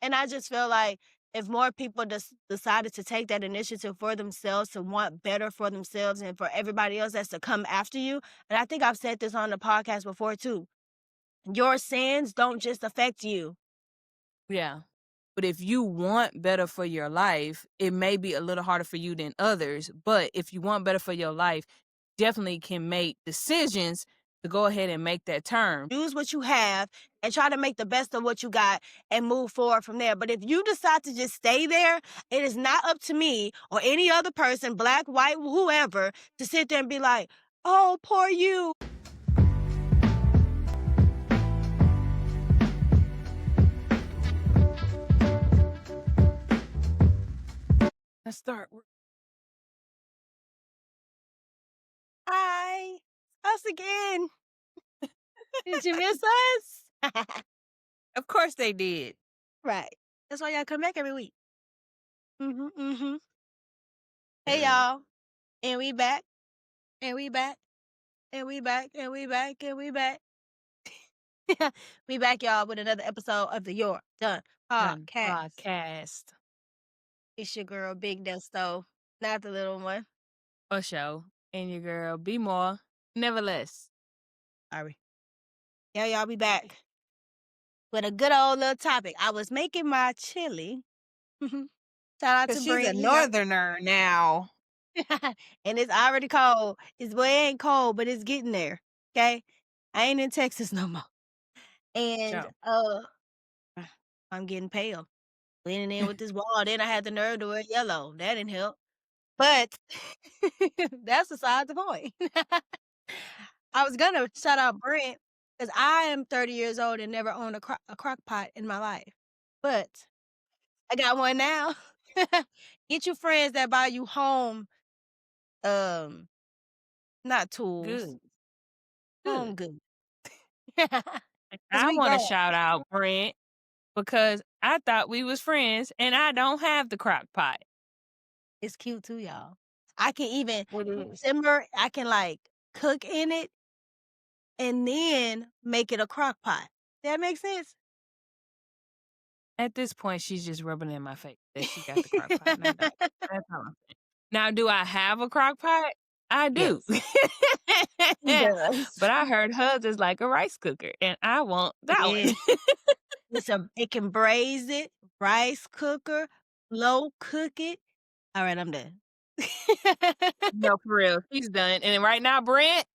And I just feel like if more people decided to take that initiative for themselves, to want better for themselves and for everybody else that's to come after you, and I think I've said this on the podcast before too, your sins don't just affect you. Yeah. But if you want better for your life, it may be a little harder for you than others. But if you want better for your life, definitely can make decisions to go ahead and make that turn. Use what you have and try to make the best of what you got and move forward from there. But if you decide to just stay there, it is not up to me or any other person, black, white, whoever, to sit there and be like, oh, poor you. Let's start. Hi, us again. Did you miss us? Of course they did. Right. That's why y'all come back every week. Hey, y'all. And we back. And we back. And we back. And we back. And we back. We back, y'all, with another episode of the You're Done podcast. It's your girl, Big Desto, not the little one. For sure. And your girl, Be More, Nevertheless. Sorry. Yeah, y'all, be back with a good old little topic. I was making my chili. Shout out to She's Brent. a northerner now. And it's already cold. It ain't cold, but it's getting there. Okay? I ain't in Texas no more. And I'm getting pale. Leaning in with this wall. Then I had the nerve to wear yellow. That didn't help. But that's beside the point. I was going to shout out Brent because I am 30 years old and never owned a crock pot in my life. But I got one now. Get you friends that buy you home, not tools. Good. Home good. I want to shout out Brent because I thought we was friends and I don't have the crock pot. It's cute too, y'all. I can even simmer. I can like cook in it and then make it a crock pot. That makes sense? At this point, she's just rubbing it in my face that she got the crock pot. That's all I'm saying. Now, do I have a crock pot? I do. Yes. But I heard hers is like a rice cooker, and I want that one. It can braise it, rice cooker, low cook it. All right, I'm done. No, for real. She's done. And right now, Brent,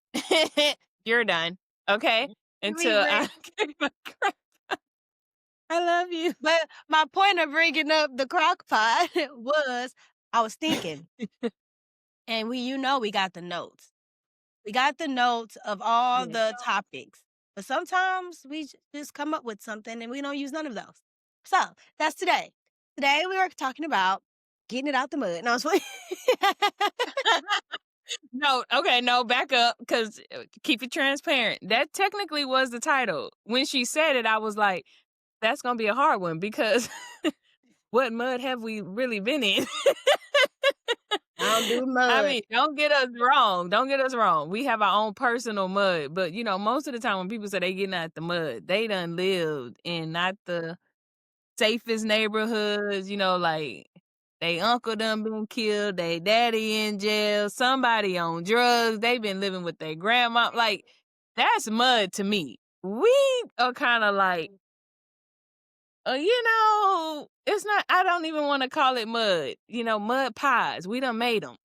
you're done. Okay? Until I get my crock pot. I love you. But my point of bringing up the crock pot was I was thinking, and we got the notes. We got the notes of all the topics. But sometimes we just come up with something and we don't use none of those. So that's today. Today we are talking about getting it out the mud. No, No, back up, because keep it transparent. That technically was the title. When she said it, I was like, that's going to be a hard one because what mud have we really been in? I don't do mud. I mean, don't get us wrong. We have our own personal mud. But, most of the time when people say they getting out the mud, they done lived in not the safest neighborhoods, like they uncle done been killed, they daddy in jail, somebody on drugs, they been living with their grandma. Like, that's mud to me. We are kind of like, it's not, I don't even want to call it mud. Mud pies. We done made them.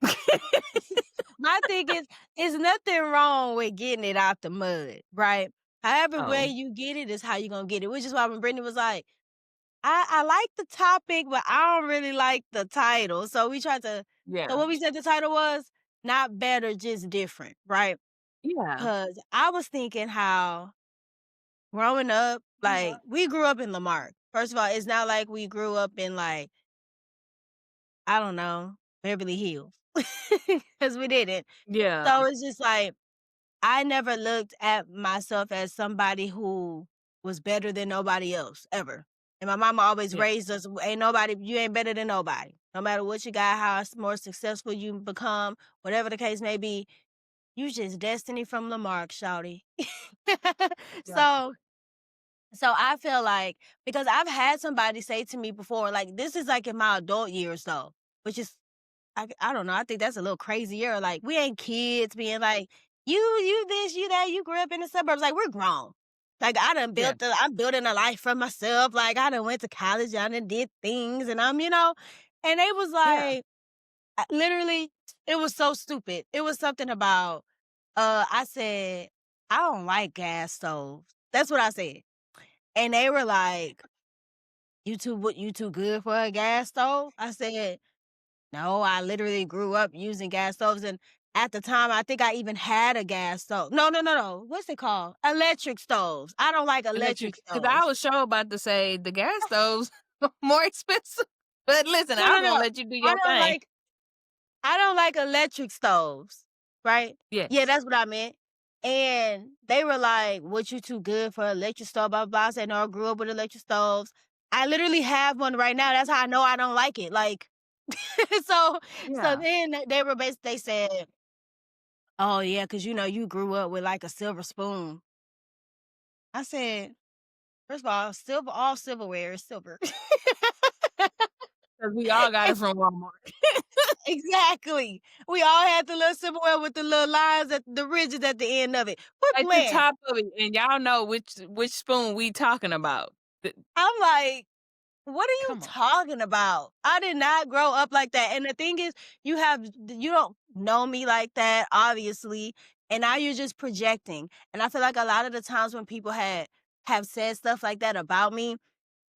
My thing is, there's nothing wrong with getting it out the mud, right? However way you get it is how you going to get it, which is why when Brittany was like, I like the topic, but I don't really like the title. So we tried to, so what we said the title was, not better, just different, right? Yeah. Because I was thinking how growing up, like, we grew up in Lamarck. First of all, it's not like we grew up in, like, I don't know, Beverly Hills. Because we didn't. Yeah. So it's just like, I never looked at myself as somebody who was better than nobody else, ever. And my mama always raised us, you ain't better than nobody. No matter what you got, how more successful you become, whatever the case may be, you just destiny from Lamarck, shawty. So I feel like because I've had somebody say to me before, like this is like in my adult years though, which is I don't know. I think that's a little crazier. Like we ain't kids being like you this you that you grew up in the suburbs. Like we're grown. Like Yeah. I'm building a life for myself. Like I done went to college, I done did things, and and they was Yeah. like literally, it was so stupid. It was something about I said I don't like gas stoves. That's what I said. And they were like, you too good for a gas stove?" I said, "No, I literally grew up using gas stoves, and at the time, I think I even had a gas stove." No, no, no, no. What's it called? Electric stoves. I don't like electric Electric, because I stoves. was sure about to say the gas stoves more expensive. But listen, No, I no, was gonna no. let you do I your don't thing. like I don't like electric stoves, right? Yeah, Yes. that's what I meant. And they were like, "What you too good for electric stove?" Blah blah. Blah. I said, "No, I grew up with electric stoves. I literally have one right now. That's how I know I don't like it." Like, so so Yeah. then they were basically they said, "Oh yeah, because you grew up with like a silver spoon." I said, first of all, silver, all silverware is silver. 'Cause we all got it from Walmart. Exactly. We all had the little silverware with the little lines at the ridges at the end of it. Quit At the playing. top of it, and y'all know which spoon we talking about. Th I'm like, what are you Come on. talking about? I did not grow up like that. And the thing is, you don't know me like that, obviously. And now you're just projecting. And I feel like a lot of the times when people have said stuff like that about me,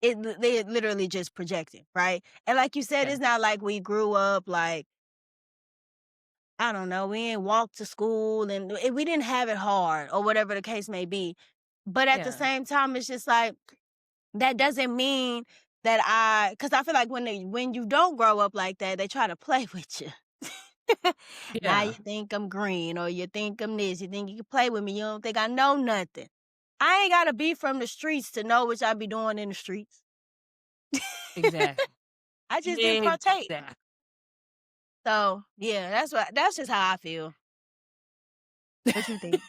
they literally just projecting, right? And like you said, Yeah. it's not like we grew up like I don't know, we ain't walked to school and we didn't have it hard or whatever the case may be. But at the Yeah. same time, it's just like that doesn't mean that because I feel like when you don't grow up like that, they try to play with you. Now you Yeah. think I'm green or you think I'm this, you think you can play with me, you don't think I know nothing. I ain't gotta be from the streets to know what I be doing in the streets. Exactly. I just didn't partake. Exactly. So yeah, that's just how I feel. What you think?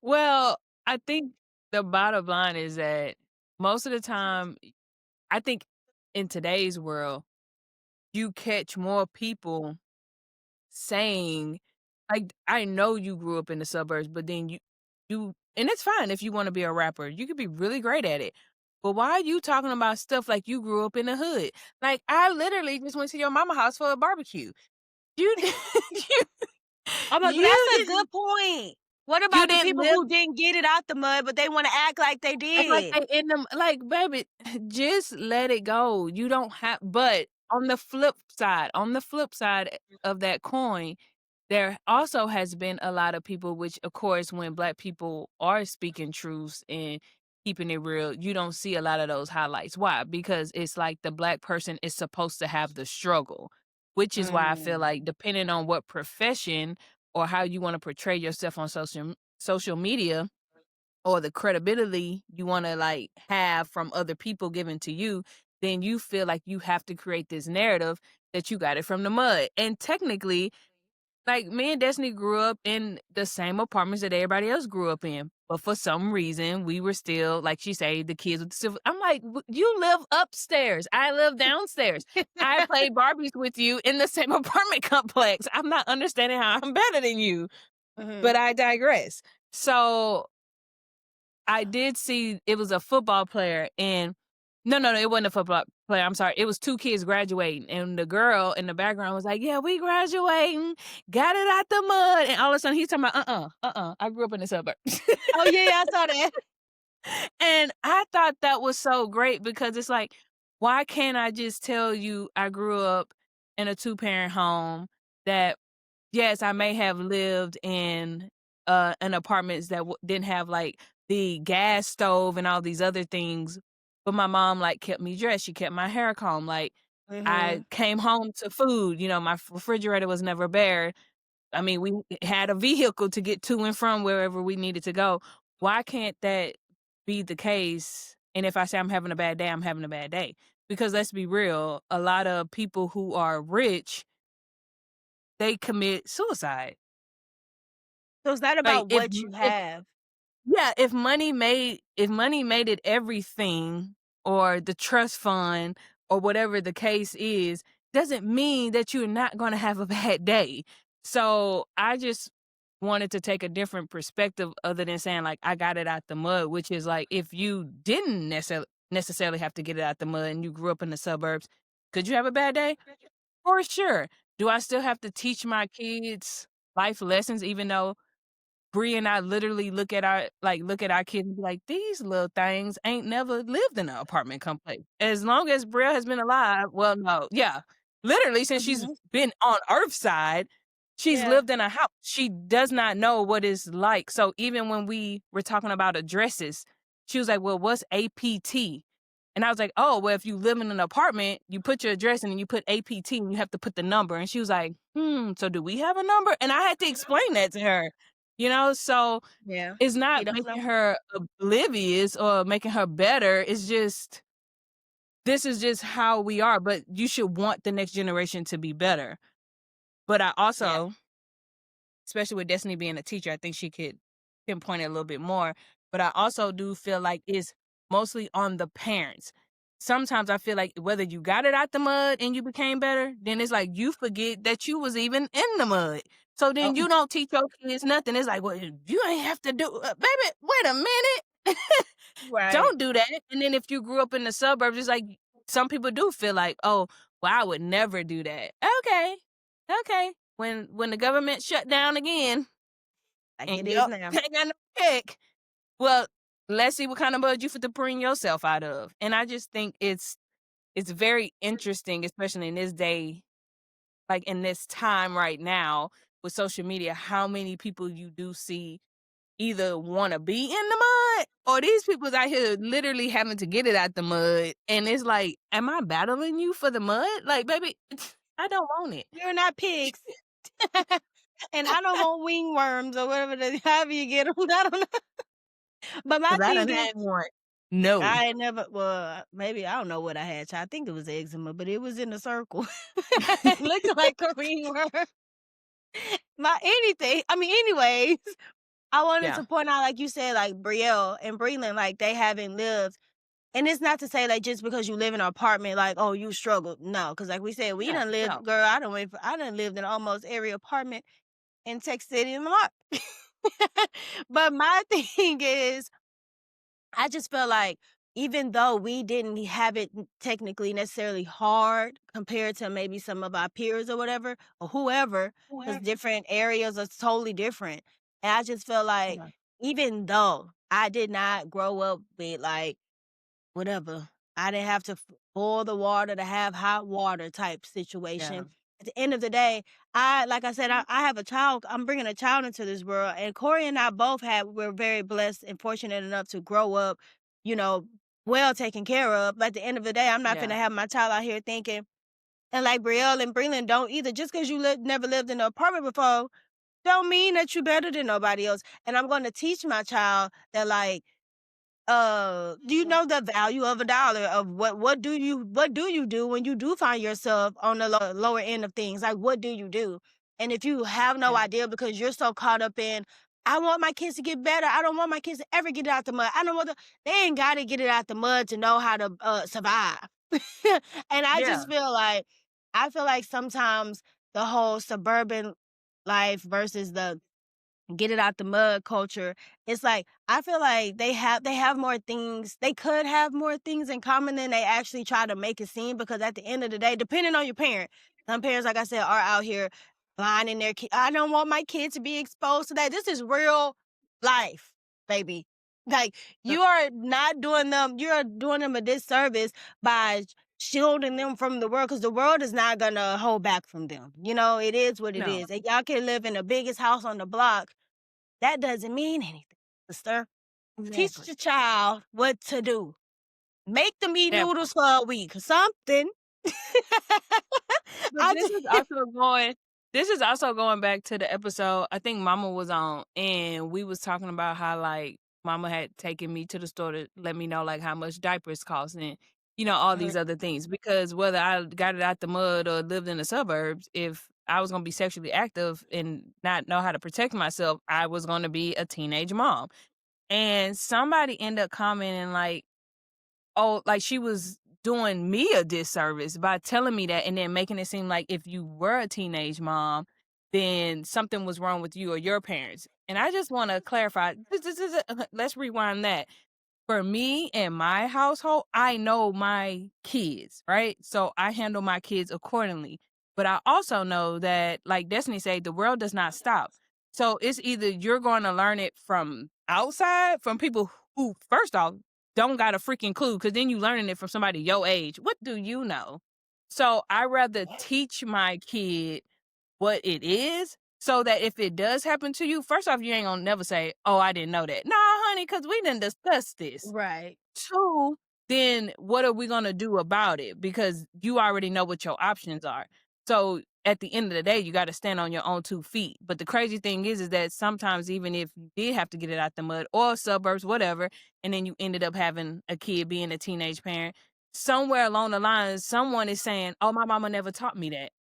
Well, I think the bottom line is that most of the time, I think in today's world, you catch more people saying, like, I know you grew up in the suburbs, but then you and it's fine if you wanna be a rapper, you could be really great at it. But why are you talking about stuff like you grew up in the hood? Like, I literally just went to your mama house for a barbecue. You you I'm like, you that's a good didn't point. What you about the didn't people live who didn't get it out the mud, but they wanna act like they act like did? they in them like, baby, just let it go. You don't have but on the flip side of that coin, there also has been a lot of people which, of course, when Black people are speaking truths and keeping it real, you don't see a lot of those highlights. Why? Because it's like the Black person is supposed to have the struggle, which is why I feel Mm. like depending on what profession or how you wanna portray yourself on social media or the credibility you wanna, like, have from other people given to you, then you feel like you have to create this narrative that you got it from the mud. And technically, like, me and Destiny grew up in the same apartments that everybody else grew up in, but for some reason, we were still, like she say, the kids with the silver I'm like, You live upstairs, I live downstairs. I played Barbies with you in the same apartment complex. I'm not understanding how I'm better than you, but Mhm. I digress. So I did see it was a football player and no, it wasn't a football player, I'm sorry, it was 2 kids graduating, and the girl in the background was like, "Yeah, we graduating, got it out the mud," and all of a sudden he's talking about, I grew up in the suburbs." Oh, yeah, yeah, I saw that. And I thought that was so great because it's like, why can't I just tell you I grew up in a two-parent home that yes, I may have lived in, an apartments that didn't have, like, the gas stove and all these other things, but my mom, like, kept me dressed, she kept my hair combed, like, I Mhm. came home to food, my refrigerator was never bare. I mean, we had a vehicle to get to and from wherever we needed to go. Why can't that be the case? And if I say I'm having a bad day, I'm having a bad day. Because let's be real, a lot of people who are rich, they commit suicide. So it's not Like about what you if have. Yeah, if money made it everything, or the trust fund, or whatever the case is, doesn't mean that you're not gonna have a bad day. So, I just wanted to take a different perspective other than saying, like, I got it out the mud, which is like, if you didn't necessarily have to get it out the mud and you grew up in the suburbs, could you have a bad day? For sure. Do I still have to teach my kids life lessons even though Bree and I literally look at our kids and be like, "These little things ain't never lived in an apartment complex." As long as Bria has been alive, well, no, yeah, literally since she's Mhm. been on Earthside, she's Yeah. lived in a house. She does not know what it's like. So even when we were talking about addresses, she was like, "Well, what's APT?" And I was like, "Oh, well, if you live in an apartment, you put your address and then you put APT and you have to put the number." And she was like, so do we have a number?" And I had to explain that to her. So Yeah. it's You not don't know? making her oblivious or making her better. It's just this is just how we are, but you should want the next generation to be better. But I Yeah. also, especially with Destiny being a teacher, I think she could pinpoint it a little bit more. But I also do feel like it's mostly on the parents. Sometimes I feel like whether you got it out the mud and you became better, then it's like you forget that you was even in the mud. So Oh, then you don't teach your kids nothing. It's like, well, you ain't have to do, baby. Wait a minute, right. don't do that. And then if you grew up in the suburbs, it's like some people do feel like, oh, well, I would never do that. Okay, okay. When the government shut down again, Like and it is yup, now. ain't got no check. Well, let's see what kind of mud you fit to bring yourself out of. And I just think it's very interesting, especially in this day, like in this time right now with social media, how many people you do see either want to be in the mud or these people's out here literally having to get it out the mud. And it's like, am I battling you for the mud? Like, baby, I don't want it. You're not pigs. And I don't want wingworms or whatever however you get them. I don't know. But my Because I thing done is, had one. No. I ain't never maybe I don't know what I had, child. I think it was eczema, but it was in a circle. It looked like a ringworm. My anything. I mean, anyways, I wanted Yeah. to point out, like you said, like Brielle and Breland, like they haven't lived. And it's not to say like just because you live in an apartment, like, oh, you struggled. No, because like we said, we Yeah. done lived, No. girl, I done lived in almost every apartment in Texas City and Lamar. But my thing is, I just feel like even though we didn't have it technically necessarily hard compared to maybe some of our peers or whatever, or whoever, because Whoever. different areas are totally different. And I just feel like Yeah. even though I did not grow up with like whatever. I didn't have to boil the water to have hot water type Yeah. situation. At the end of the day, like I said, I have a child. I'm bringing a child into this world, and Corey and I both we're very blessed and fortunate enough to grow up, you know, well taken care of. But at the end of the day, I'm not Yeah. gonna have my child out here thinking, and like Brielle and Breland don't either. Just because you never lived in an apartment before, don't mean that you're better than nobody else. And I'm going to teach my child that like do you know the value of a dollar of what do you do when you do find yourself on the lower end of things? Like what do you do? And if you have no Yeah. idea because you're so caught up in I want my kids to get better. I don't want my kids to ever get it out the mud. I don't want they ain't got to get it out the mud to know how to survive. And Yeah. I feel like sometimes the whole suburban life versus the get it out the mud culture. It's like I feel like they have more things. They could have more things in common than they actually try to make it seem. Because at the end of the day, depending on your parent, some parents, like I said, are out here blinding their kid. I don't want my kid to be exposed to that. This is real life, baby. Like Uh, you are not doing them. You're doing them a disservice by shielding them from the world because the world is not gonna hold back from them. You know, it is what it no. is. And y'all can live in the biggest house on the block that doesn't mean anything, sister. Teach Exactly. the child what to do. Make them eat That part. noodles for a week or something. But I this just is also going back to the episode I think Mama was on, and we was talking about how, like, Mama had taken me to the store to let me know, like, how much diapers cost and, all these other things. Because whether I got it out the mud or lived in the suburbs, if I was gonna be sexually active and not know how to protect myself, I was gonna be a teenage mom. and somebody ended up commenting like, oh, like she was doing me a disservice by telling me that and then making it seem like if you were a teenage mom, then something was wrong with you or your parents. And I just want to clarify, let's rewind that. For me and my household, I know my kids, right? So I handle my kids accordingly. But I also know that, like Destiny said, the world does not stop. So it's either you're going to learn it from outside, from people who, first off, don't got a freaking clue, because then you learning it from somebody your age. What do you know? So I rather teach my kid what it is so that if it does happen to you, first off, you ain't gonna never say, "Oh, I didn't know that." Nah, honey, because we didn't discuss this. Right. Two, then what are we gonna do about it? Because you already know what your options are. So at the end of the day, you got to stand on your own 2 feet. But the crazy thing is that sometimes even if you did have to get it out the mud or suburbs, whatever, and then you ended up having a kid being a teenage parent, somewhere along the line, someone is saying, "Oh, my mama never taught me that."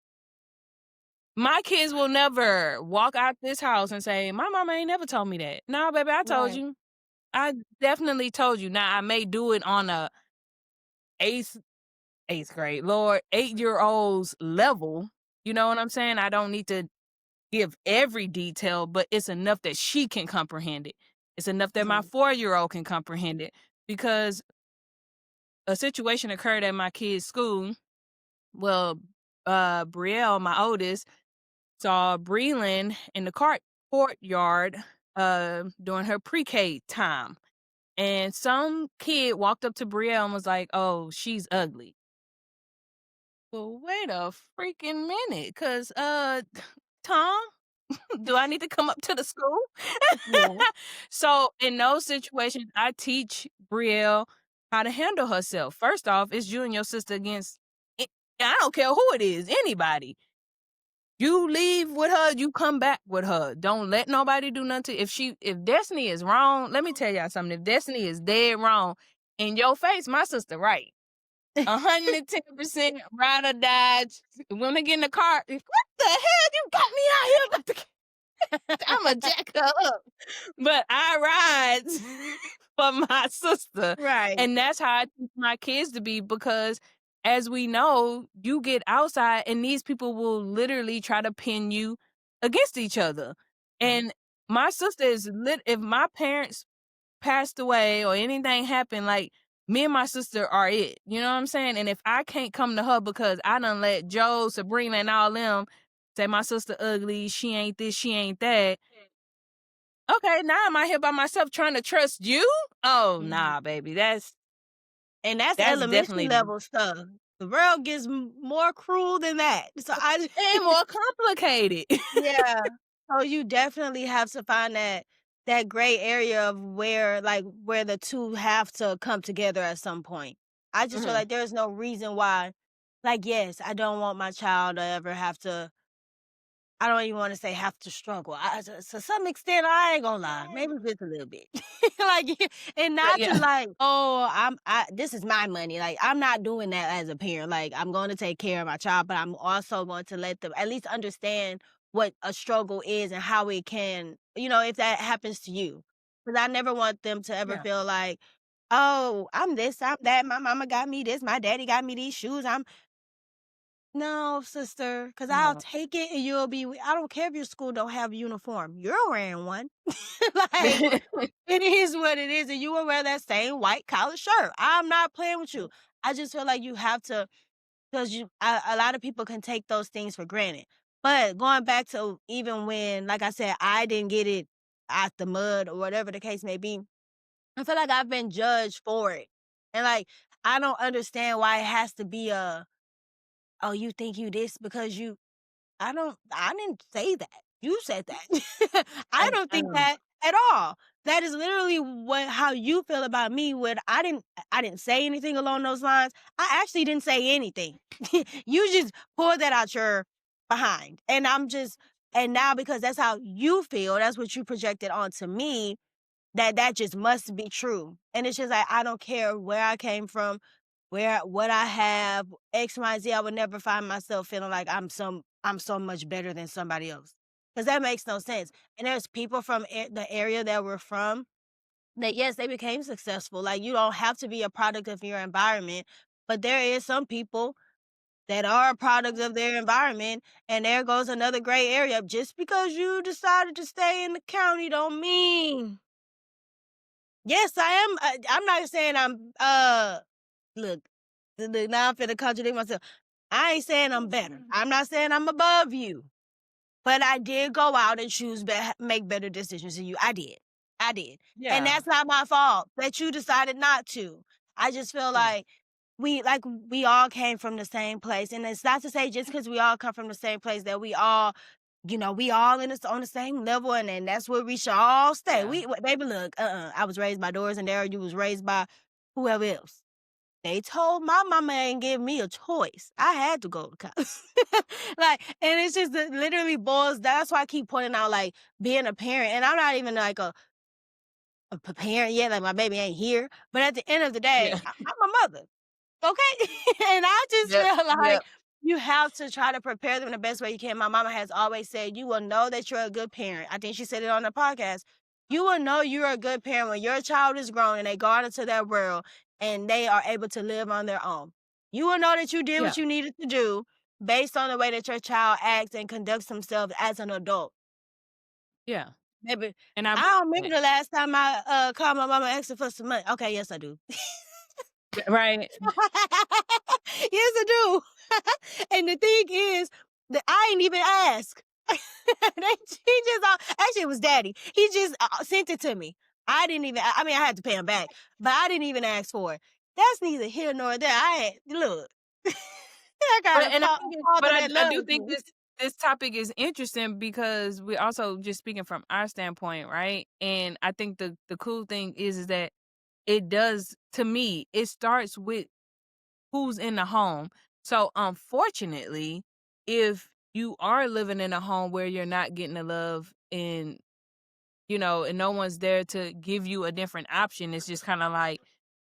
My kids will never walk out this house and say, "My mama ain't never told me that." "No, baby, I told Right. you. I definitely told you." Now, I may do it on a 8th 8th grade, Lord, 8-year-old's level, you know what I'm saying? I don't need to give every detail, but it's enough that she can comprehend it. It's enough that my Mhm. 4-year-old can comprehend it, because a situation occurred at my kid's school. Well, Brielle, my oldest, saw Breland in the courtyard during her pre-K time. And some kid walked up to Brielle and was like, "Oh, she's ugly." Well, wait a freaking minute, cause Tom, do I need to come up to the school? Yeah. So in those situations, I teach Brielle how to handle herself. First off, it's you and your sister against. I don't care who it is, anybody. You leave with her, you come back with her. Don't let nobody do nothing. If Destiny is wrong, let me tell y'all something. If Destiny is dead wrong, in your face, my sister right. 110% ride or die. When they get in the car, what the hell you got me out here? I'ma jack her up. But I ride for my sister. Right. And that's how I teach my kids to be, because as we know, you get outside and these people will literally try to pin you against each other. Right. And my sister is if my parents passed away or anything happened, like, me and my sister are it. You know what I'm saying? And if I can't come to her because I done let Joe, Sabrina, and all them say my sister ugly, she ain't this, she ain't that. Okay, now I'm out here by myself trying to trust you? Oh, Mhm. nah, baby. And that's That's elementary definitely level stuff. The world gets more cruel than that. So I and more complicated. yeah. So you definitely have to find that gray area of where, like, where the two have to come together at some point. I just feel Mhm. like there's no reason why, like, yes, I don't want my child to ever have to, I don't even wanna say have to struggle. To some extent, I ain't gonna lie, maybe just a little bit. Like, and Right, not to yeah. like, "Oh, this is my money." Like, I'm not doing that as a parent. Like, I'm gonna take care of my child, but I'm also going to let them at least understand what a struggle is and how it can, if that happens to you. Because I never want them to ever Yeah. feel like, "Oh, I'm this, I'm that, my mama got me this, my daddy got me these shoes, I'm." No, sister, because 'cause I'll No. take it and you'll be I don't care if your school don't have a uniform. You're wearing one. Like, it is what it is, and you will wear that same white collar shirt. I'm not playing with you. I just feel like you have to, 'cause a lot of people can take those things for granted. But going back to even when, like I said, I didn't get it out the mud or whatever the case may be, I feel like I've been judged for it. And, like, I don't understand why it has to be "Oh, you think you this because you." I didn't say that. You said that. I don't I think know. that at all. That is literally how you feel about me when I didn't say anything along those lines. I actually didn't say anything. You just pulled that out your behind. And now because that's how you feel, that's what you projected onto me, that just must be true. And it's just like I don't care where I came from, what I have, X, Y, Z. I would never find myself feeling like I'm so much better than somebody else. Because that makes no sense. And there's people from the area that we're from. that yes, they became successful. Like, you don't have to be a product of your environment, but there is some people that are a product of their environment, and there goes another gray area. Just because you decided to stay in the county don't mean. Yes, I am. I'm not saying I'm. Look, now I'm finna contradict myself. I ain't saying I'm better. I'm not saying I'm above you. But I did go out and make better decisions than you. I did. I did. And Yeah. that's not my fault that you decided not to. I just feel Yeah. like we all came from the same place. And it's not to say just because we all come from the same place that we all, we all on the same level, and then that's where we should all stay. Yeah. Baby, look, I was raised by Doris and Daryl, you was raised by whoever else. They told my mama ain't give me a choice. I had to go to college. And it's just literally boils. That's why I keep pointing out, like, being a parent. And I'm not even like a parent yet. Like, my baby ain't here. But at the end of the day, Yeah. I'm a mother. Okay. And I just Yep. feel like Yep. you have to try to prepare them the best way you can. My mama has always said, you will know that you're a good parent. I think she said it on the podcast. You will know you're a good parent when your child is grown and they go out into that world and they are able to live on their own. You will know that you did Yeah. what you needed to do based on the way that your child acts and conducts themselves as an adult. Yeah. Maybe And I I don't remember the last time I called my mama asking for some money. Okay, yes, I do. right. Yes, I do. And the thing is that I ain't even ask. He just actually, it was daddy. He just sent it to me. I didn't even. I mean, I had to pay him back, but I didn't even ask for it. That's neither here nor there. Look. I got But a and I think father that I do loves think me. this topic is interesting because we're also just speaking from our standpoint, right? And I think the cool thing is that it does, to me, it starts with who's in the home. So unfortunately, if you are living in a home where you're not getting the love and and no one's there to give you a different option, it's just kind of like,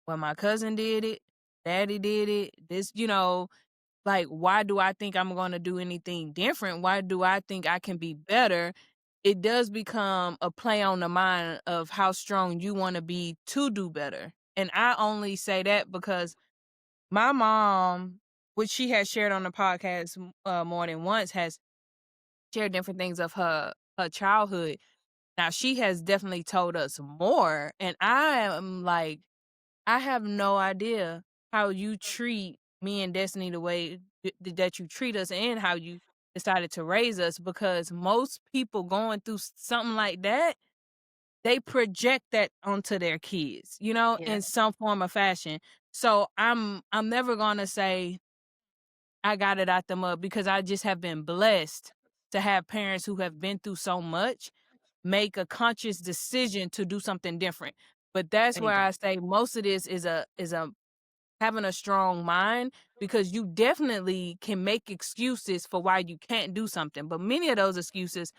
well, my cousin did it, daddy did it, like, why do I think I'm gonna do anything different? Why do I think I can be better? It does become a play on the mind of how strong you wanna be to do better. And I only say that because my mom, which she has shared on the podcast more than once, has shared different things of her childhood. Now she has definitely told us more, and I am like, I have no idea how you treat me and Destiny the way that you treat us and how you decided to raise us, because most people going through something like that, they project that onto their kids, Yeah. in some form or fashion. So I'm never going to say I got it out the mud, because I just have been blessed to have parents who have been through so much make a conscious decision to do something different. But that's There you where go. I say most of this is a having a strong mind, because you definitely can make excuses for why you can't do something. But many of those excuses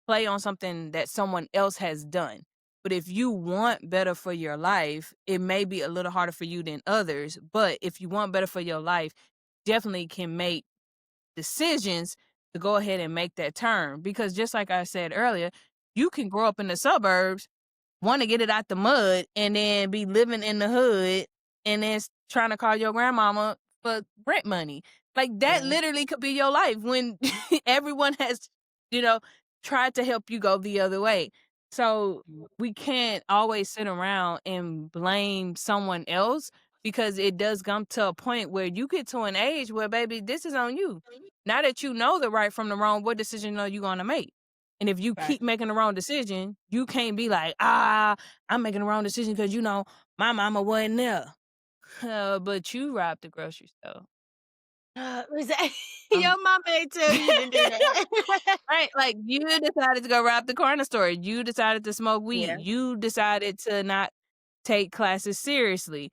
play on something that someone else has done. But if you want better for your life, it may be a little harder for you than others. But if you want better for your life, definitely can make decisions to go ahead and make that turn. Because just like I said earlier, you can grow up in the suburbs, want to get it out the mud, and then be living in the hood, and then trying to call your grandmama for rent money. Like, that Yeah. literally could be your life when everyone has, you know, tried to help you go the other way. So we can't always sit around and blame someone else, because it does come to a point where you get to an age where, baby, this is on you. Now that you know the right from the wrong, what decision are you going to make? And if you Right. keep making the wrong decision, you can't be like, I'm making the wrong decision because, my mama wasn't there. But you robbed the grocery store. Was that Um, your mama ain't tell you to do that. right? Like, you decided to go rob the corner store. You decided to smoke Yeah. weed. You decided to not take classes seriously.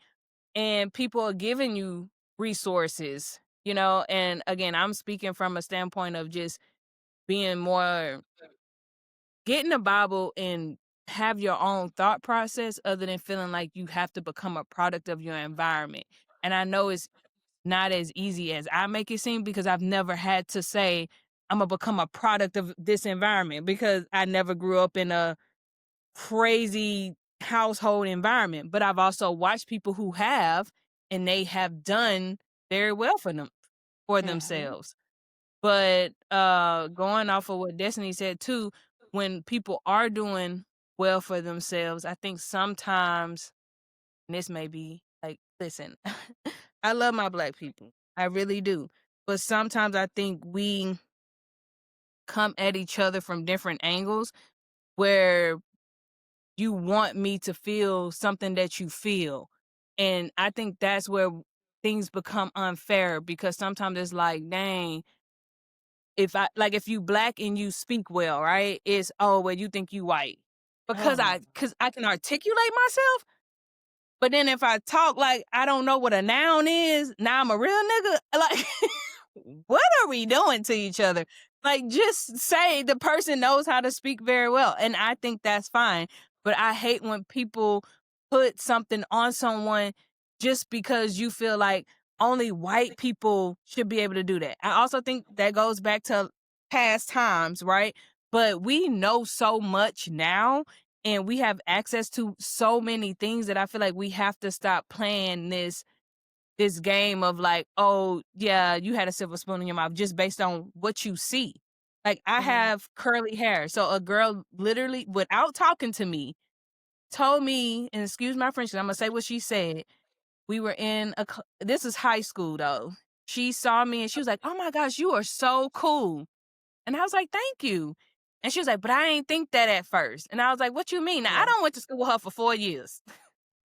And people are giving you resources, and again, I'm speaking from a standpoint of just being more, get in the Bible and have your own thought process, other than feeling like you have to become a product of your environment. And I know it's not as easy as I make it seem, because I've never had to say I'm gonna become a product of this environment, because I never grew up in a crazy household environment, but I've also watched people who have, and they have done very well for Mhm. themselves. But, going off of what Destiny said too, when people are doing well for themselves, I think sometimes, and this may be like, listen, I love my black people. I really do. But sometimes I think we come at each other from different angles where you want me to feel something that you feel. And I think that's where things become unfair because sometimes it's like, dang, if you black and you speak well, right? It's, oh, well, you think you white. Oh, Cause I can articulate myself, but then if I talk like I don't know what a noun is, now I'm a real nigga. Like, what are we doing to each other? Like, just say the person knows how to speak very well. And I think that's fine. But I hate when people put something on someone just because you feel like only white people should be able to do that. I also think that goes back to past times, right? But we know so much now and we have access to so many things that I feel like we have to stop playing this game of like, oh yeah, you had a silver spoon in your mouth just based on what you see. Like I mhm. have curly hair. So a girl literally without talking to me told me, and excuse my French, 'cause I'm gonna say what she said. We were in this is high school though. She saw me and she was like, "Oh my gosh, you are so cool." And I was like, "Thank you." And she was like, "But I ain't think that at first." And I was like, "What you mean?" Now, I Yeah. don't went to school with her for 4 years.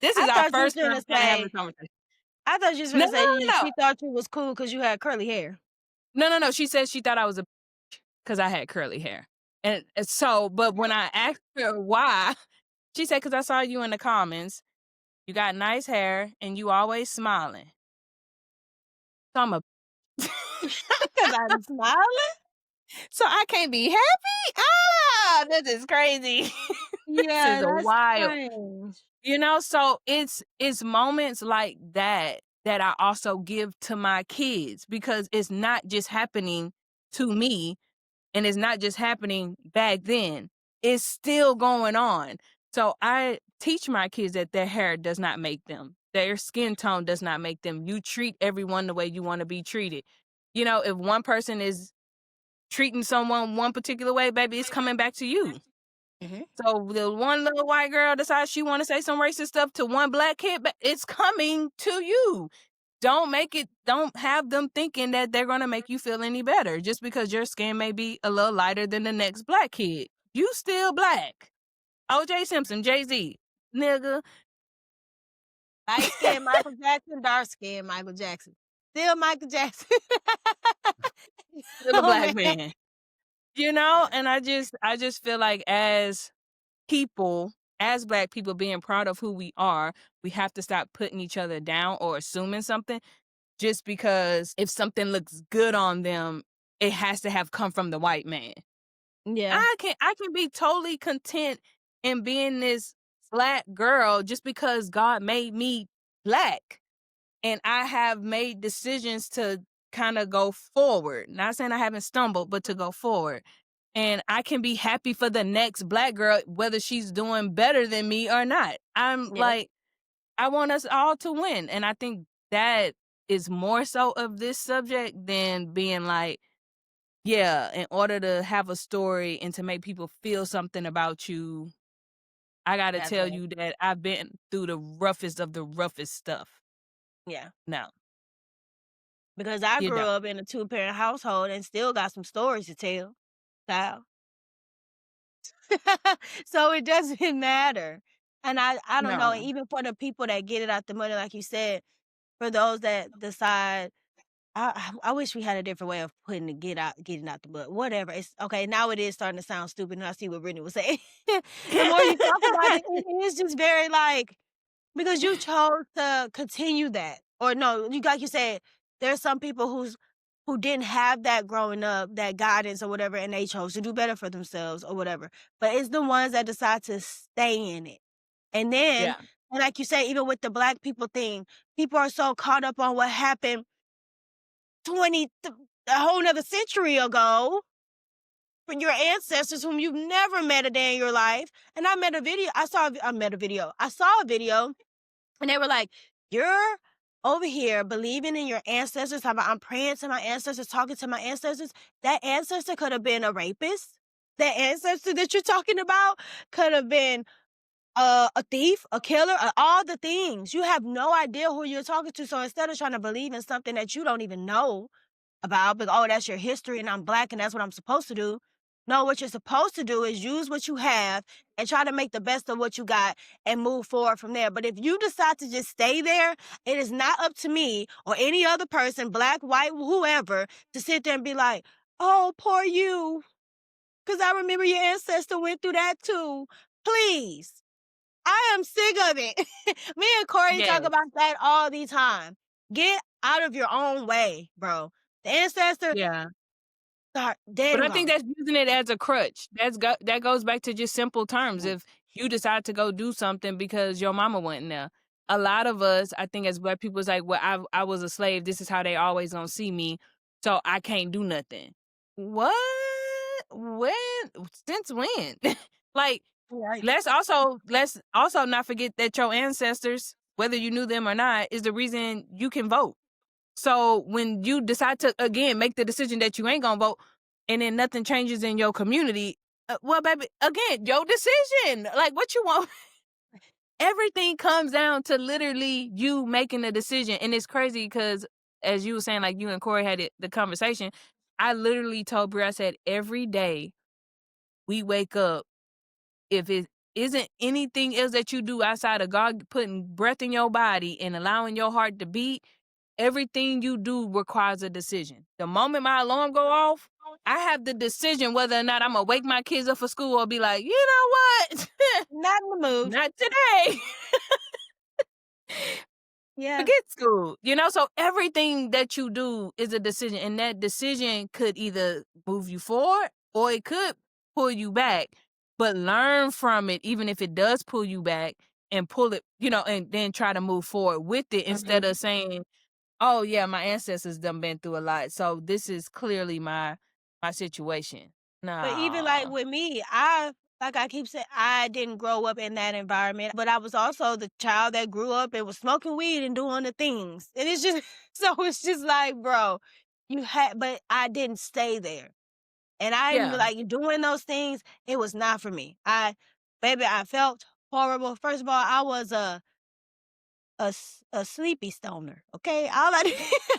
This is I our thought you was first gonna time kinda having a say conversation. I thought you was No, gonna no, say you no, no. she thought you was cool because you had curly hair. No, no, no. She said she thought I was a because I had curly hair. And so, but when I asked her why, she said, "'Cause I saw you in the comments. You got nice hair and you always smiling." So I'm a Because I'm smiling? so I can't be happy? Ah, this is crazy. This is Yeah, that's wild. strange. You know, so it's moments like that that I also give to my kids because it's not just happening to me and it's not just happening back then. It's still going on. So I teach my kids that their hair does not make them. Their skin tone does not make them. You treat everyone the way you want to be treated. You know, if one person is treating someone one particular way, baby, it's coming back to you. Mhm. So the one little white girl decides she want to say some racist stuff to one black kid, but it's coming to you. Don't have them thinking that they're going to make you feel any better just because your skin may be a little lighter than the next black kid. You still black. OJ Simpson, Jay-Z, nigga. Light skin Michael Jackson, dark skin Michael Jackson. Still Michael Jackson. Still a Oh, black man. man. You know, and I just feel like people, as black people being proud of who we are, we have to stop putting each other down or assuming something just because if something looks good on them, it has to have come from the white man. Yeah, I can be totally content in being this black girl just because God made me black. And I have made decisions to kind of go forward. Not saying I haven't stumbled, but to go forward. And I can be happy for the next black girl, whether she's doing better than me or not. I'm yeah, like, I want us all to win. And I think that is more so of this subject than being like, yeah, in order to have a story and to make people feel something about you, I got to that's tell right. you that I've been through the roughest of the roughest stuff. Yeah, No, because I you grew don't. up in a two-parent household and still got some stories to tell, child. So it doesn't matter. And I don't know, No. even for the people that get it out the money, like you said, for those that decide I wish we had a different way of putting the getting out the mud. Whatever. It's okay. Now it is starting to sound stupid, and I see what Brittany was saying. The more you talk about it, it is just very like because you chose to continue that, or no, you like you said, there's some people who didn't have that growing up, that guidance or whatever, and they chose to do better for themselves or whatever. But it's the ones that decide to stay in it, and then, Yeah. and like you say, even with the black people thing, people are so caught up on what happened 20 a whole 'nother century ago from your ancestors whom you've never met a day in your life. And I met a video. I met a video. I saw a video and they were like, you're over here believing in your ancestors. I'm praying to my ancestors, talking to my ancestors. That ancestor could have been a rapist. That ancestor that you're talking about could have been a thief, a killer, all the things. You have no idea who you're talking to. So instead of trying to believe in something that you don't even know about, but oh, that's your history and I'm black and that's what I'm supposed to do. No, what you're supposed to do is use what you have and try to make the best of what you got and move forward from there. But if you decide to just stay there, it is not up to me or any other person, black, white, whoever, to sit there and be like, oh, poor you. Because I remember your ancestor went through that too. Please. I am sick of it. Me and Corey talk Yes. about that all the time. Get out of your own way, bro. The ancestor Yeah. are dead But and I think gone. that's using it as a crutch. That goes back to just simple terms. If you decide to go do something because your mama went there, a lot of us, I think, as black people, is like, well, I was a slave. This is how they always gonna see me, so I can't do nothing. What? When? Since when? Like, Right. let's also not forget that your ancestors, whether you knew them or not, is the reason you can vote. So when you decide to, again, make the decision that you ain't gonna vote and then nothing changes in your community, well, baby, again, your decision. Like, what you want? Everything comes down to literally you making a decision. And it's crazy because, as you were saying, like you and Corey had the conversation, I literally told Brie, I said, every day we wake up, if it isn't anything else that you do outside of God putting breath in your body and allowing your heart to beat, everything you do requires a decision. The moment my alarm go off, I have the decision whether or not I'm gonna wake my kids up for school or be like, you know what? Not in the mood. Not today. Yeah. Forget school. So everything that you do is a decision. And that decision could either move you forward or it could pull you back. But learn from it, even if it does pull you back, and pull it, and then try to move forward with it instead Mhm. of saying, oh yeah, my ancestors done been through a lot, so this is clearly my situation. But even like Nah. with me, like I keep saying, I didn't grow up in that environment, but I was also the child that grew up and was smoking weed and doing the things. And it's just, so it's just like, bro, but I didn't stay there. And I didn't Yeah. like doing those things. It was not for me. Baby, I felt horrible. First of all, I was a sleepy stoner. Okay. All I,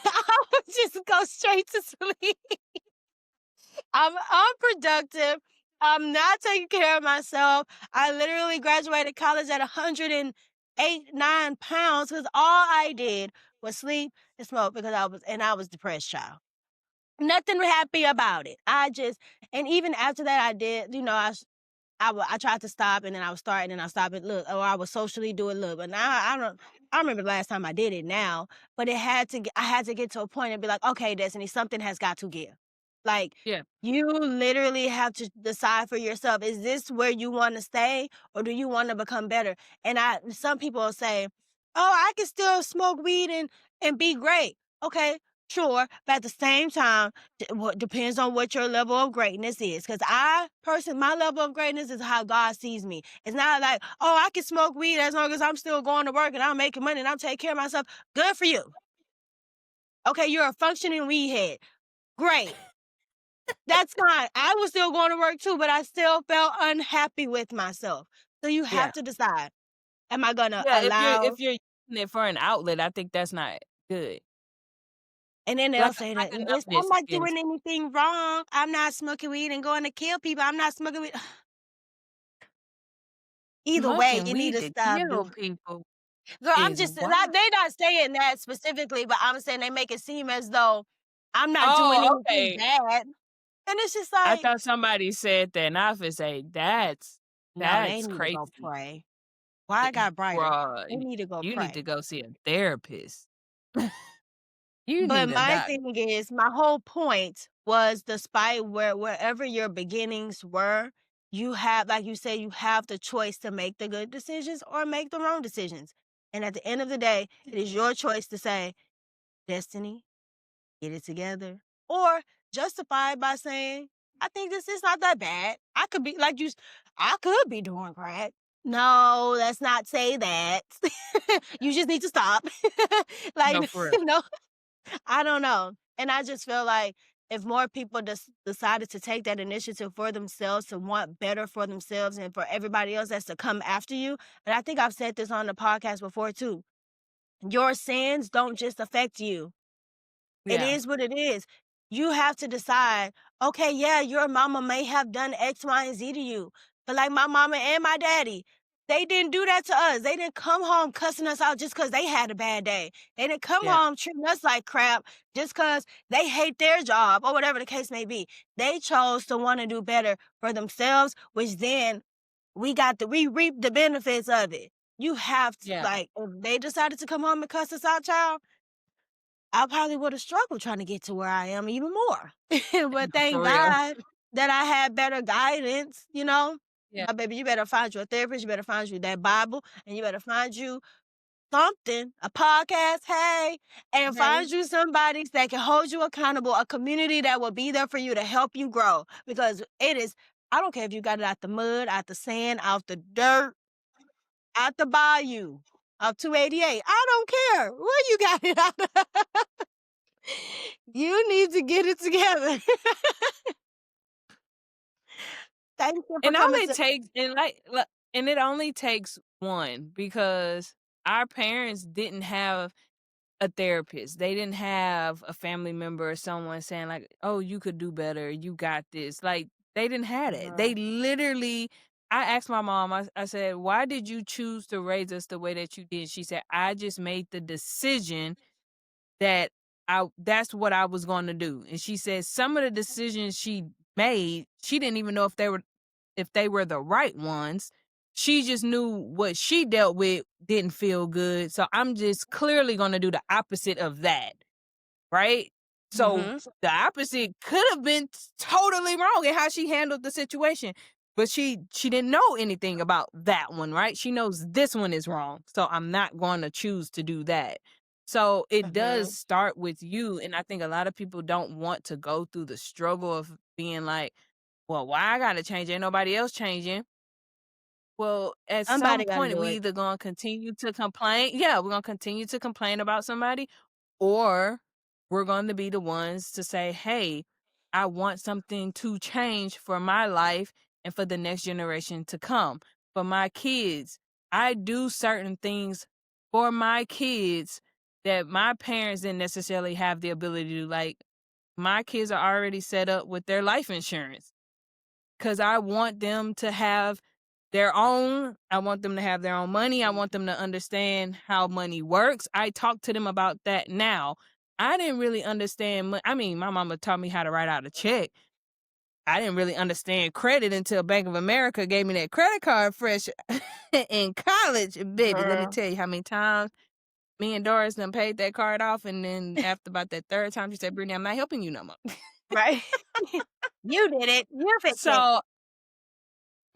I would just go straight to sleep. I'm unproductive. I'm not taking care of myself. I literally graduated college at 108, 9 pounds because all I did was sleep and smoke because I was depressed child. Nothing happy about it. And even after that, I did, I tried to stop and then I would start and then I stop it. Look, or I would socially do it. Look, but now I don't. I remember the last time I did it now, but I had to get to a point and be like, okay, Destiny, something has got to give. Like Yeah. you literally have to decide for yourself: is this where you want to stay, or do you want to become better? And some people will say, oh, I can still smoke weed and be great. Okay, sure, but at the same time, what depends on what your level of greatness is. Because my level of greatness is how God sees me. It's not like, oh, I can smoke weed as long as I'm still going to work and I'm making money and I'm taking care of myself. Good for you. Okay, you're a functioning weed head. Great. That's fine. I was still going to work too, but I still felt unhappy with myself. So you have Yeah. to decide. Am I gonna Yeah, if you're allow? if you're using it for an outlet, I think that's not good. And then they'll Like say like that, a "Yes, I'm numbness, I not guess. doing anything wrong. I'm not smoking weed and going to kill people. I'm not smoking weed." Either way, Smoking you need weed to to stop kill doing. people Girl, I'm is just wild. not. They not saying that specifically, but I'm saying they make it seem as though I'm not doing Oh, anything okay. bad, and it's just I like, thought somebody said that, and I would say, "That's no, they that's need to go crazy." pray. Why I got brighter? They Bruh, need to go you need pray. to go see a therapist. You But need a my doctor. thing is, my whole point was, despite wherever your beginnings were, you have, like you said, you have the choice to make the good decisions or make the wrong decisions. And at the end of the day, it is your choice to say, Destiny, get it together. Or justify it by saying, I think this is not that bad. I could be like you. I could be doing crack. No, let's not say that. You just need to stop. No, Like, for real. no, I don't know. And I just feel like if more people just decided to take that initiative for themselves, to want better for themselves and for everybody else that's to come after you. And I think I've said this on the podcast before too. Your sins don't just affect you. It Yeah. is what it is. You have to decide, okay, yeah, your mama may have done X, Y, and Z to you. But like my mama and my daddy, they didn't do that to us. They didn't come home cussing us out just because they had a bad day. They didn't come Yeah. home treating us like crap just because they hate their job or whatever the case may be. They chose to want to do better for themselves, which then we reap the benefits of it. You have to, Yeah. like, if they decided to come home and cuss us out, child, I probably would have struggled trying to get to where I am even more. But No, thank for real. God that I had better guidance, you know? Yeah. My baby, you better find you a therapist, you better find you that Bible, and you better find you something, a podcast, hey, and Hey. find you somebody that can hold you accountable, a community that will be there for you to help you grow. Because it is, I don't care if you got it out the mud, out the sand, out the dirt, out the bayou, of 288. I don't care where you got it out of. You need to get it together. Thank you for And coming only to takes and and it only takes one because our parents didn't have a therapist. They didn't have a family member or someone saying like, "Oh, you could do better. You got this." Like they didn't have it. They Mhm, literally I asked my mom, I said, "Why did you choose to raise us the way that you did?" She said, "I just made the decision that that's what I was going to do." And she said some of the decisions she made, she didn't even know if they were the right ones. She just knew what she dealt with didn't feel good. So I'm just clearly going to do the opposite of that. Right? So mhm. the opposite could have been totally wrong in how she handled the situation. But she didn't know anything about that one, right? She knows this one is wrong. So I'm not going to choose to do that. So it does Mhm. start with you. And I think a lot of people don't want to go through the struggle of being like, well, why I gotta change? Ain't nobody else changing. Well, at some Somebody gotta point, do we it. either gonna continue to complain. Yeah, we're gonna continue to complain about somebody, or we're going to be the ones to say, hey, I want something to change for my life and for the next generation to come. For my kids, I do certain things for my kids that my parents didn't necessarily have the ability to do. Like, my kids are already set up with their life insurance because I want them to have their own. I want them to have their own money. I want them to understand how money works. I talk to them about that now. I didn't really understand. I mean, my mama taught me how to write out a check. I didn't really understand credit until Bank of America gave me that credit card fresh in college. Baby, let me Girl. tell you how many times me and Doris done paid that card off. And then after about that third time, she said, Brittany, I'm not helping you no more. Right? You did it. You fixed it. So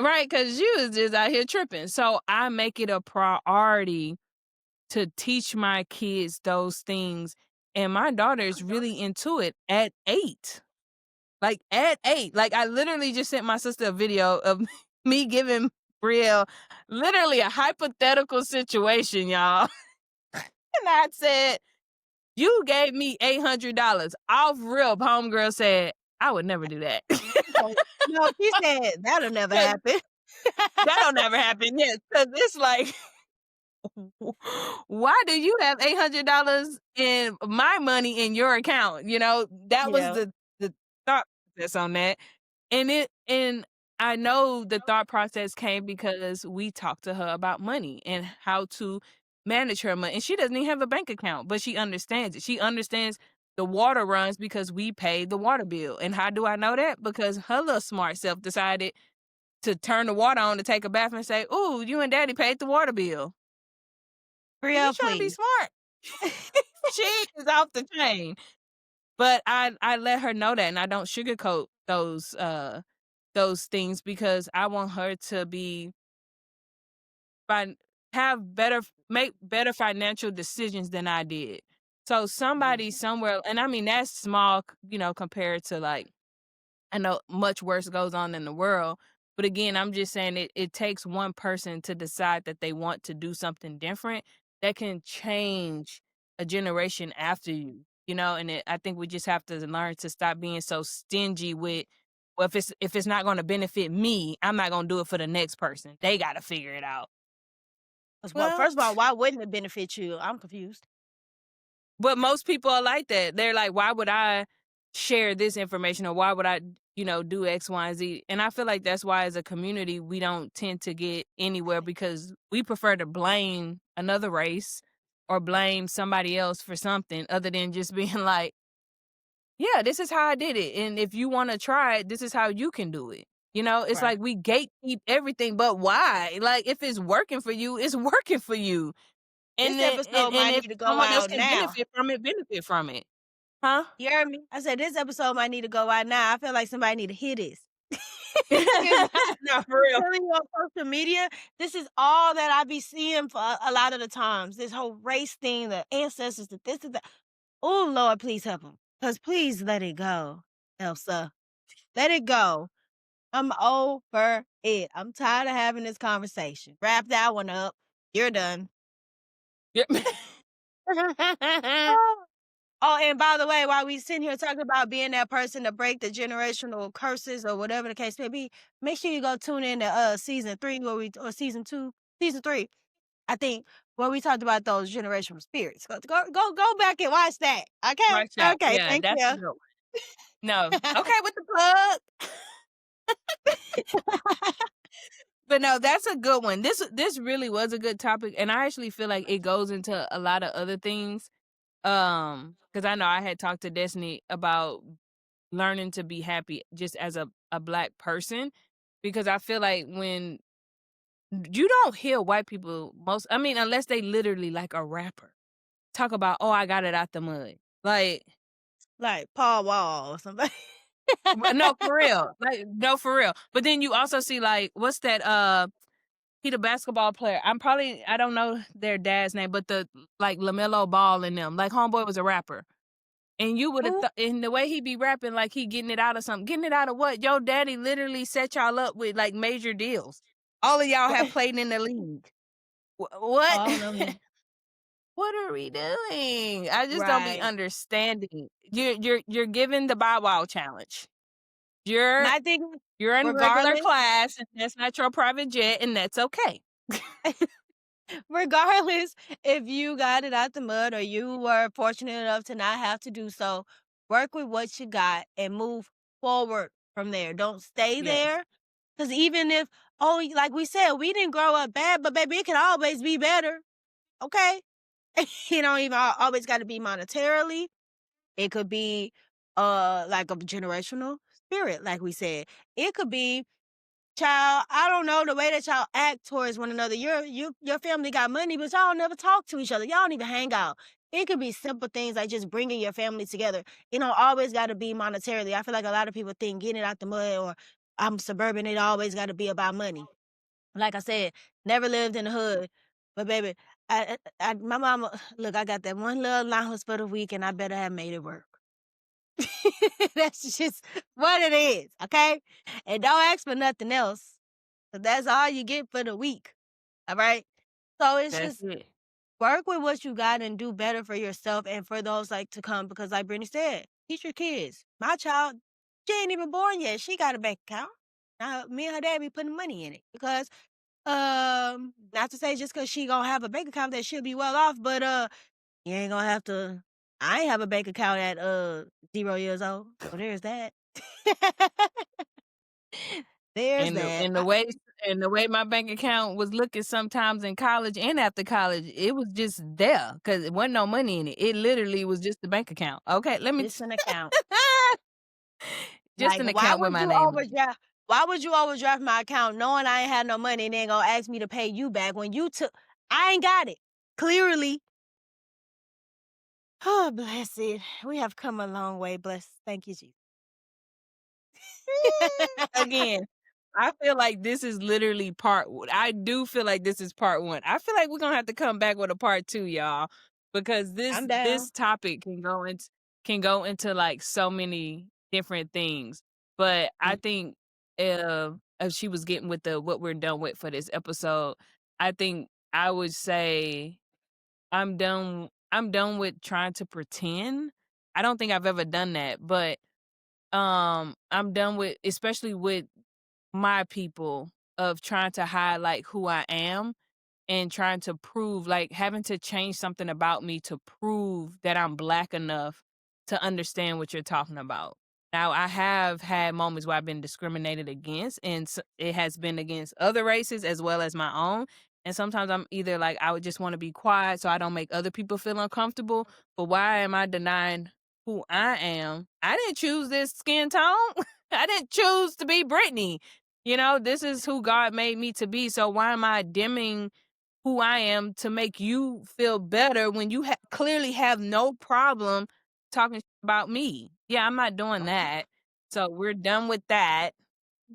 right, because you was just out here tripping. So I make it a priority to teach my kids those things. And my daughter is really into it at 8. Like at 8. Like I literally just sent my sister a video of me giving Brielle literally a hypothetical situation, y'all. And I said, you gave me $800 off rip. Homegirl said, I would never do that. Okay. No, she said that'll never 'Cause happen. that'll never happen. Yes, because it's like why do you have $800 in my money in your account? You know, that was Yeah. the thought process on that. And I know the thought process came because we talked to her about money and how to manage her money. And she doesn't even have a bank account, but she understands it. She understands the water runs because we paid the water bill. And how do I know that? Because her little smart self decided to turn the water on to take a bath and say, "Ooh, you and daddy paid the water bill." Like, you Real, trying to be please. smart. She is off the chain. But I let her know that, and I don't sugarcoat those things because I want her to be fin have better make better financial decisions than I did. So somebody Mhm. somewhere, and I mean that's small, compared to like I know much worse goes on in the world. But again, I'm just saying it takes one person to decide that they want to do something different that can change a generation after you, and I think we just have to learn to stop being so stingy with, well, if it's not going to benefit me, I'm not going to do it for the next person. They got to figure it out. Well, Well, first of all, why wouldn't it benefit you? I'm confused. but most people are like that. They're like, why would I share this information, or why would I, do X, Y, and Z? And I feel like that's why as a community, we don't tend to get anywhere because we prefer to blame another race or blame somebody else for something other than just being like, yeah, this is how I did it. And if you want to try it, this is how you can do it. It's Right. like we gatekeep everything, but why? Like if it's working for you, it's working for you. And This then episode and might if need to go someone else out can now. benefit from it. Huh? You heard me? I said this episode might need to go out now. I feel like somebody need to hear this. 'Cause No, for I'm real. telling you on social media, this is all that I be seeing for a lot of the times. This whole race thing, the ancestors, the this, and that. Oh Lord, please help them. Cause please let it go, Elsa. Let it go. I'm over it. I'm tired of having this conversation. Wrap that one up. You're done. Yeah. Oh, and by the way, while we sitting here talking about being that person to break the generational curses or whatever the case may be, make sure you go tune in to season 3 or season 2, season 3, I think, where we talked about those generational spirits. Go back and watch that. Okay? Watch that. Okay, Yeah, thank that's a you. good one. No. Okay with the plug. But no, that's a good one. This really was a good topic, and I actually feel like it goes into a lot of other things. Because I know I had talked to Destiny about learning to be happy just as a Black person, because I feel like when you don't hear white people unless they literally like a rapper talk about, oh, I got it out the mud. Like, Like Paul Wall or somebody. no, for real. Like, no, for real. But then you also see like, what's that? He the basketball player. I don't know their dad's name, but the like LaMelo Ball and them. Like homeboy was a rapper. And you would have Who? thought, in the way he be rapping, like he getting it out of something. Getting it out of what? Yo, daddy literally set y'all up with like major deals. All of y'all have played in the league. Oh, What? I don't know him. What are we doing? I just don't be Right. understanding. You're giving the Bow Wow challenge. You're My thing, you're in regular regardless, class, and that's not your private jet, and that's okay. regardless if you got it out the mud or you were fortunate enough to not have to do so, work with what you got and move forward from there. Don't stay Yes. there. Because even if, oh, like we said, we didn't grow up bad, but baby, it can always be better. Okay? You don't even always got to be monetarily. It could be like a generational spirit, like we said. It could be, child, I don't know, the way that y'all act towards one another. Your family got money, but y'all never talk to each other. Y'all don't even hang out. It could be simple things like just bringing your family together. It don't always got to be monetarily. I feel like a lot of people think getting it out the mud or I'm suburban, it always got to be about money. Like I said, never lived in the hood, but baby, my mama, look, I got that one little allowance for the week, and I better have made it work. That's just what it is, okay? And don't ask for nothing else. 'Cause that's all you get for the week. All right. So it's That's just it. work with what you got and do better for yourself and for those like to come. Because like Brittany said, teach your kids. My child, she ain't even born yet. She got a bank account. Now me and her dad be putting money in it because not to say just because she gonna have a bank account that she'll be well off, but you ain't gonna have to. I ain't have a bank account at 0 years old. So there's that. There's And the that. and the way and the way my bank account was looking sometimes in college and after college, it was just there because it wasn't no money in it. It literally was just the bank account. Okay, let me Just an account. just Like, an account with my name on it. why would you overdraft my account knowing I ain't had no money and then gonna ask me to pay you back when you took I ain't got it. Clearly. Oh, bless it. We have come a long way. Bless. Thank you, Jesus. Again, I feel like this is literally I do feel like this is part 1. I feel like we're gonna have to come back with a part 2, y'all, because this I'm down. this topic can go into like so many different things. But Mm, I think if she was getting with the what we're done with for this episode, I think I would say I'm done with trying to pretend. I don't think I've ever done that, but I'm done with, especially with my people, of trying to hide like who I am and trying to prove, like having to change something about me to prove that I'm black enough to understand what you're talking about. Now, I have had moments where I've been discriminated against, and it has been against other races as well as my own. And sometimes I'm either like, I would just want to be quiet so I don't make other people feel uncomfortable. But why am I denying who I am? I didn't choose this skin tone. I didn't choose to be Brittany. This is who God made me to be. So why am I dimming who I am to make you feel better when you clearly have no problem talking about me? Yeah, I'm not doing that. So we're done with that.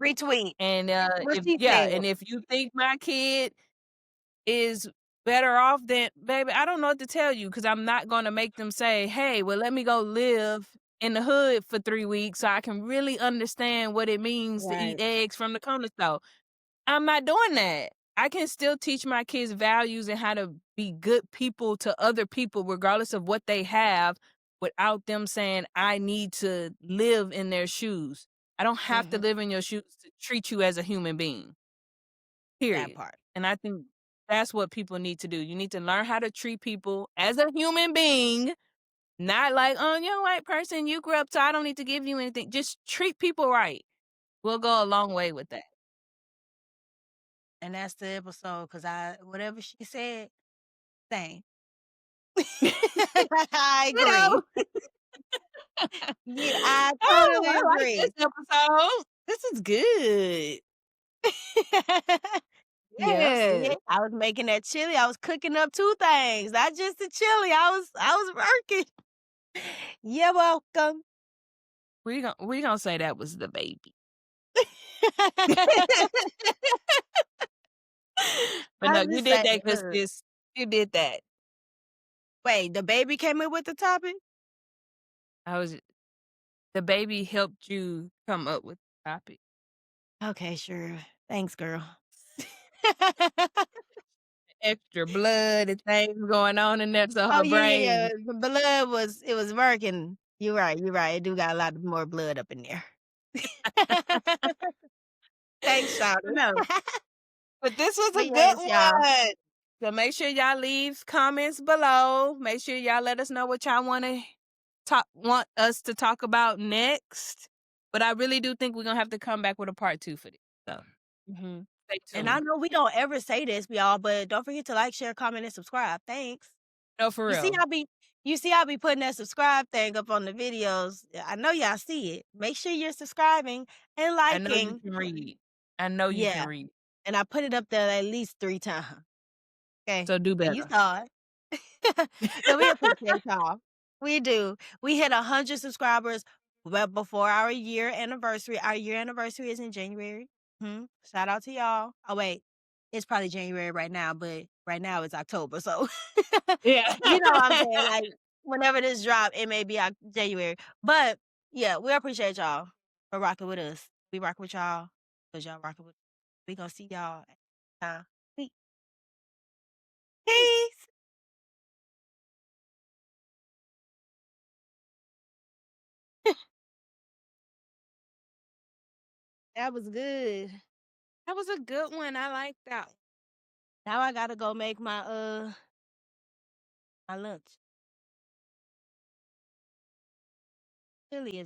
retweet And what if she yeah, said. and if you think my kid is better off, then baby, I don't know what to tell you, because I'm not gonna make them say, "Hey, well, let me go live in the hood for 3 weeks so I can really understand what it means to eat Right. eggs from the corner store." I'm not doing that. I can still teach my kids values and how to be good people to other people, regardless of what they have, without them saying, I need to live in their shoes. I don't have to Mhm. live in your shoes to treat you as a human being, That period. part. And I think that's what people need to do. You need to learn how to treat people as a human being, not like, oh, you're a white person, you grew up, so I don't need to give you anything. Just treat people right. We'll go a long way with that. And that's the episode, cause whatever she said, same. I You know? agree. Yeah, I Oh, totally I like this agree. episode. This is good. Yeah, see, Yes. I was making that chili. I was cooking up 2 things, not just the chili. I was working. You're welcome. We gonna say that was the baby. But no, I'm you just did saying, that, 'cause look. sis, you did that. Wait, the baby came in with the topic? I was The baby helped you come up with the topic. Okay, sure. Thanks, girl. Extra blood and things going on in there, so Oh, her yeah, yeah, yeah. brain. The blood was working. You're right, you're right. It do got a lot more blood up in there. Thanks, shawty. No. But this was a But good yes, y'all. one. So make sure y'all leave comments below. Make sure y'all let us know what y'all want us to talk about next. But I really do think we're gonna have to come back with a part 2 for this. So Mhm. stay And I tuned. know we don't ever say this, y'all, but don't forget to like, share, comment, and subscribe. Thanks. No, for You see real. I be you see I be putting that subscribe thing up on the videos. I know y'all see it. Make sure you're subscribing and I know you liking. can read. I know you can Yeah. read. And I put it up there at least 3 times. Okay. So do And you better. saw it. So we appreciate y'all. We do. We hit 100 subscribers well before our year anniversary. Our year anniversary is in January. Shout out to y'all. Oh wait, it's probably January right now, but right now it's October. So Yeah. you know what I'm saying? Like whenever this drop, it may be January. But yeah, we appreciate y'all for rocking with us. We rocking with y'all because y'all rocking with us. We gonna see y'all next time. Peace. That was good. That was a good one. I like that. Now I gotta go make my lunch. Chili is